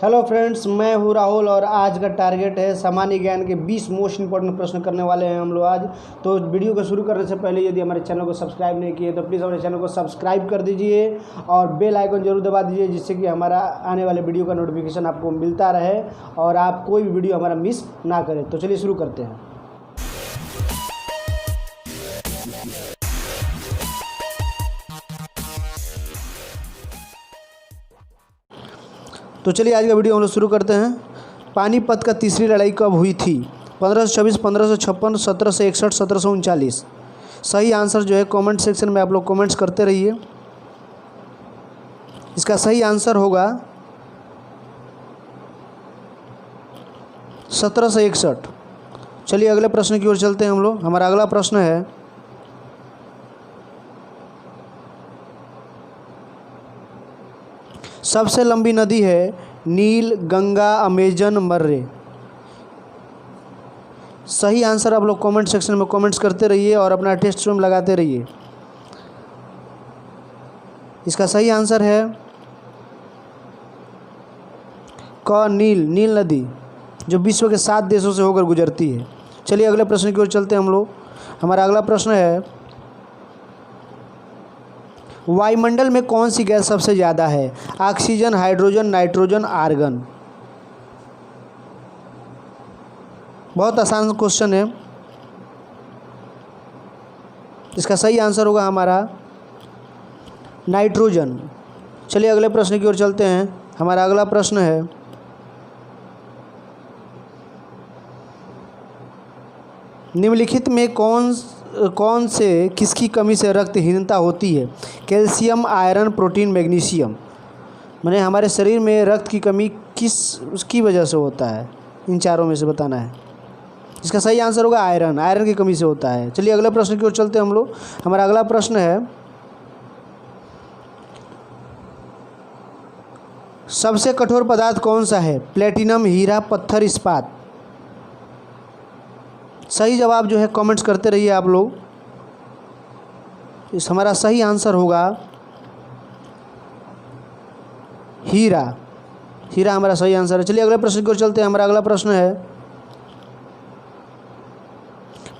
Hello friends, मैं हूँ राहुल और आज का टारगेट है सामान्य ज्ञान के 20 मोस्ट इंपॉर्टेंट प्रश्न करने वाले हैं हम लोग आज। तो वीडियो को शुरू करने से पहले यदि हमारे चैनल को सब्सक्राइब नहीं किए तो प्लीज़ हमारे चैनल को सब्सक्राइब कर दीजिए और बेल आइकन जरूर दबा दीजिए, जिससे कि हमारा आने वाले वीडियो का नोटिफिकेशन आपको मिलता रहे और आप कोई भी वीडियो हमारा मिस ना करें। तो चलिए शुरू करते हैं। तो चलिए आज का वीडियो हम लोग शुरू करते हैं। पानीपत का तीसरी लड़ाई कब हुई थी? 1526, 1556, 1761, 1739। सही आंसर जो है कमेंट सेक्शन में आप लोग कमेंट्स करते रहिए। इसका सही आंसर होगा 1761। चलिए अगले प्रश्न की ओर चलते हैं हम लोग। हमारा अगला प्रश्न है, सबसे लंबी नदी है नील, गंगा, अमेजन, मर्रे। सही आंसर आप लोग कमेंट सेक्शन में कमेंट्स करते रहिए और अपना टेस्ट में लगाते रहिए। इसका सही आंसर है क नील, नील नदी, जो विश्व के 7 देशों से होकर गुजरती है। चलिए अगले प्रश्न की ओर चलते हैं हम लोग। हमारा अगला प्रश्न है, वायुमंडल में कौन सी गैस सबसे ज़्यादा है? Oxygen, hydrogen, nitrogen, argon. बहुत आसान क्वेश्चन है। इसका सही आंसर होगा हमारा नाइट्रोजन। चलिए अगले प्रश्न की ओर चलते हैं। हमारा अगला प्रश्न है, निम्नलिखित में कौन से किसकी कमी से रक्तहीनता होती है? Calcium, iron, protein, magnesium. माने हमारे शरीर में रक्त की कमी उसकी वजह से होता है? इन चारों में से बताना है। इसका सही आंसर होगा आयरन, आयरन की कमी से होता है। चलिए अगले प्रश्न की ओर चलते हैं हम लोग। हमारा अगला प्रश्न है, सबसे कठोर पदार्थ कौन सा है? प्लेटिनम, हीरा, पत्थर, इस्पात। सही जवाब जो है कमेंट्स करते रहिए आप लोग। इस हमारा सही आंसर होगा हीरा। हीरा हमारा सही आंसर है। चलिए अगले प्रश्न की ओर चलते हैं। हमारा अगला प्रश्न है,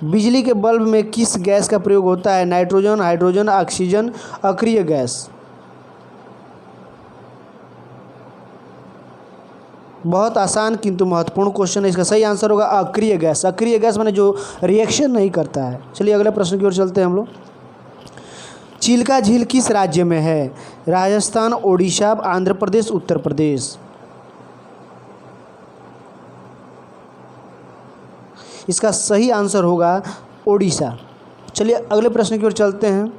बिजली के बल्ब में किस गैस का प्रयोग होता है? नाइट्रोजन, हाइड्रोजन, ऑक्सीजन, अक्रिय गैस। बहुत आसान किंतु महत्वपूर्ण क्वेश्चन है। इसका सही आंसर होगा अक्रिय गैस। अक्रिय गैस माने जो रिएक्शन नहीं करता है। चलिए अगले प्रश्न की ओर चलते हैं हम लोग। चिल्का झील किस राज्य में है? राजस्थान, ओडिशा, आंध्र प्रदेश, उत्तर प्रदेश। इसका सही आंसर होगा ओडिशा। चलिए अगले प्रश्न की ओर चलते हैं।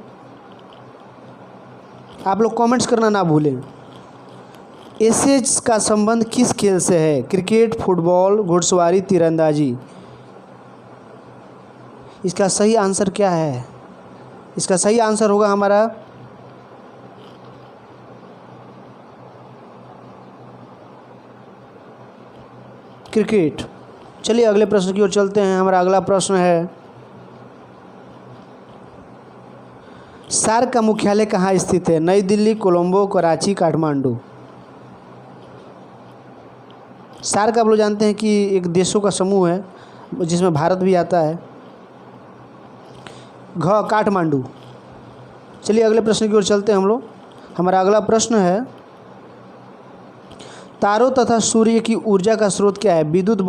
आप लोग कमेंट्स करना ना भूलें। एसेज का संबंध किस खेल से है? क्रिकेट, फुटबॉल, घुड़सवारी, तीरंदाजी। इसका सही आंसर क्या है? इसका सही आंसर होगा हमारा क्रिकेट। चलिए अगले प्रश्न की ओर चलते हैं। हमारा अगला प्रश्न है, सार्क का मुख्यालय कहाँ स्थित है? नई दिल्ली, कोलंबो, कराची, काठमांडू। सार्क आप लोग जानते हैं कि एक देशों का समूह है जिसमें भारत भी आता है। काठमांडू। चलिए अगले प्रश्न की ओर चलते हैं हम लोग। हमारा अगला प्रश्न है, तारों तथा सूर्य की ऊर्जा का स्रोत क्या है? विद्युत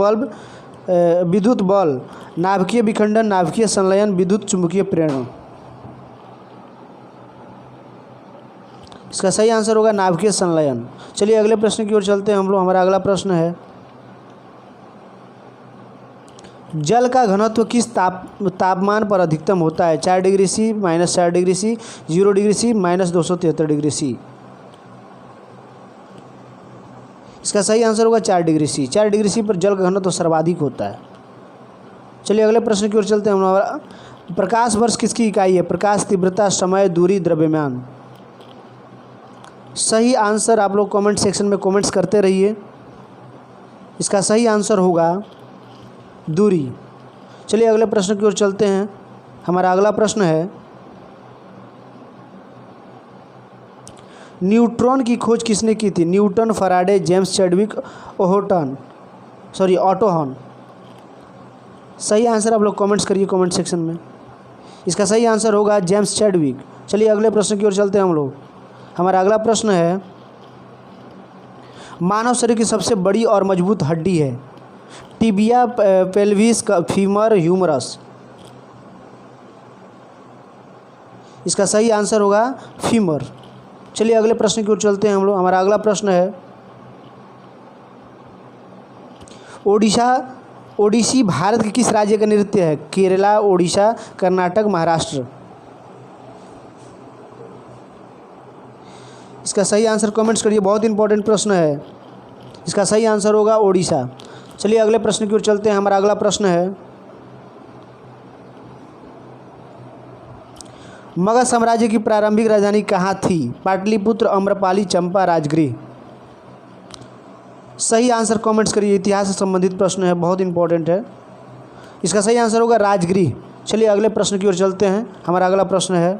बल, नाभिकीय विखंडन, नाभिकीय संलयन, विद्युत चुंबकीय प्रेरण। इसका सही आंसर होगा नाभिकीय संलयन। चलिए अगले प्रश्न की ओर चलते हैं हम लोग। हमारा अगला प्रश्न है, जल का घनत्व किस तापमान पर अधिकतम होता है? 4 degree C, -4 degree C, 0 degree C, -273 degree C. इसका सही आंसर होगा 4 डिग्री सी। 4 डिग्री सी पर जल का घनत्व सर्वाधिक होता है। चलिए अगले प्रश्न की ओर चलते हैं। हमारा प्रकाश वर्ष किसकी इकाई है? प्रकाश तीव्रता, समय, दूरी, द्रव्यमान। सही आंसर आप लोग कमेंट सेक्शन में कमेंट्स करते रहिए। इसका सही आंसर होगा दूरी। चलिए अगले प्रश्न की ओर चलते हैं। हमारा अगला प्रश्न है, न्यूट्रॉन की खोज किसने की थी? Newton, Faraday, James Chadwick, Otto Hahn. सही आंसर आप लोग कमेंट्स करिए कमेंट सेक्शन में। इसका सही आंसर होगा जेम्स चैडविक। चलिए अगले प्रश्न की ओर चलते हैं हम लोग। हमारा अगला प्रश्न है, मानव शरीर की सबसे बड़ी और मजबूत हड्डी है? Tibia, pelvis, femur, humerus. इसका सही आंसर होगा फीमर। चलिए अगले प्रश्न की ओर चलते हैं हम लोग। हमारा अगला प्रश्न है, ओडिसी भारत के किस राज्य का नृत्य है? केरला, ओडिशा, कर्नाटक, महाराष्ट्र। इसका सही आंसर कमेंट्स करिए, बहुत इंपॉर्टेंट प्रश्न है। इसका सही आंसर होगा ओडिशा। चलिए अगले प्रश्न की ओर चलते हैं। हमारा अगला प्रश्न है, मगध साम्राज्य की प्रारंभिक राजधानी कहाँ थी? पाटलिपुत्र, अम्रपाली, चंपा, राजगृह। सही आंसर कमेंट्स करिए। इतिहास से संबंधित प्रश्न है, बहुत इंपॉर्टेंट है। इसका सही आंसर होगा राजगृह। चलिए अगले प्रश्न की ओर चलते हैं। हमारा अगला प्रश्न है,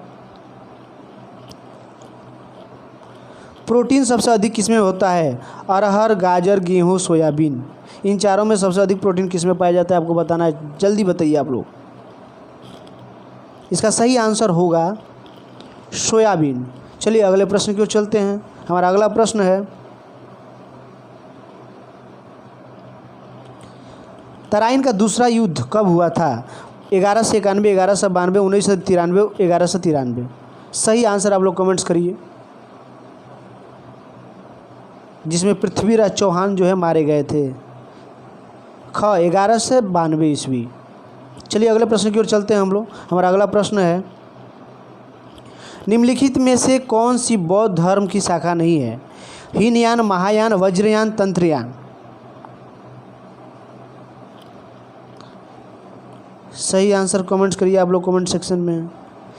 प्रोटीन सबसे अधिक किसमें होता है? अरहर, गाजर, गेहूँ, सोयाबीन। इन चारों में सबसे अधिक प्रोटीन किसमें पाया जाता है? आपको बताना है, जल्दी बताइए आप लोग। इसका सही आंसर होगा सोयाबीन। चलिए अगले प्रश्न की ओर चलते हैं। हमारा अगला प्रश्न है, तराइन का दूसरा युद्ध कब हुआ था? 1191, 1192, 1993, 1193। सही आंसर आप लोग कमेंट्स करिए, जिसमें पृथ्वीराज चौहान जो है मारे गए थे। 1192 ईस्वी। चलिए अगले प्रश्न की ओर चलते हैं हम लोग। हमारा अगला प्रश्न है, निम्नलिखित में से कौन सी बौद्ध धर्म की शाखा नहीं है? हीनयान, महायान, वज्रयान, तंत्रयान। सही आंसर कमेंट्स करिए आप लोग कमेंट सेक्शन में।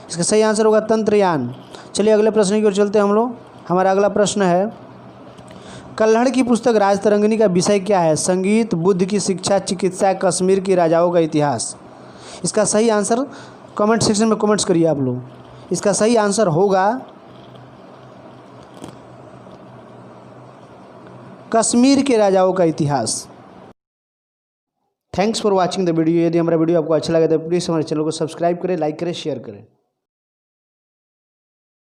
इसका सही आंसर होगा तंत्रयान। चलिए अगले प्रश्न की ओर चलते हैं हम लोग। हमारा अगला प्रश्न है, कल्हड़ की पुस्तक राजतरंगिणी का विषय क्या है? संगीत, बुद्ध की शिक्षा, चिकित्सा, कश्मीर की राजाओं का इतिहास। इसका सही आंसर कमेंट सेक्शन में कमेंट्स करिए आप लोग। इसका सही आंसर होगा कश्मीर के राजाओं का इतिहास। Thanks for watching the video. यदि हमारा वीडियो आपको अच्छा लगे तो प्लीज़ हमारे चैनल को सब्सक्राइब करें, लाइक करें, शेयर करें।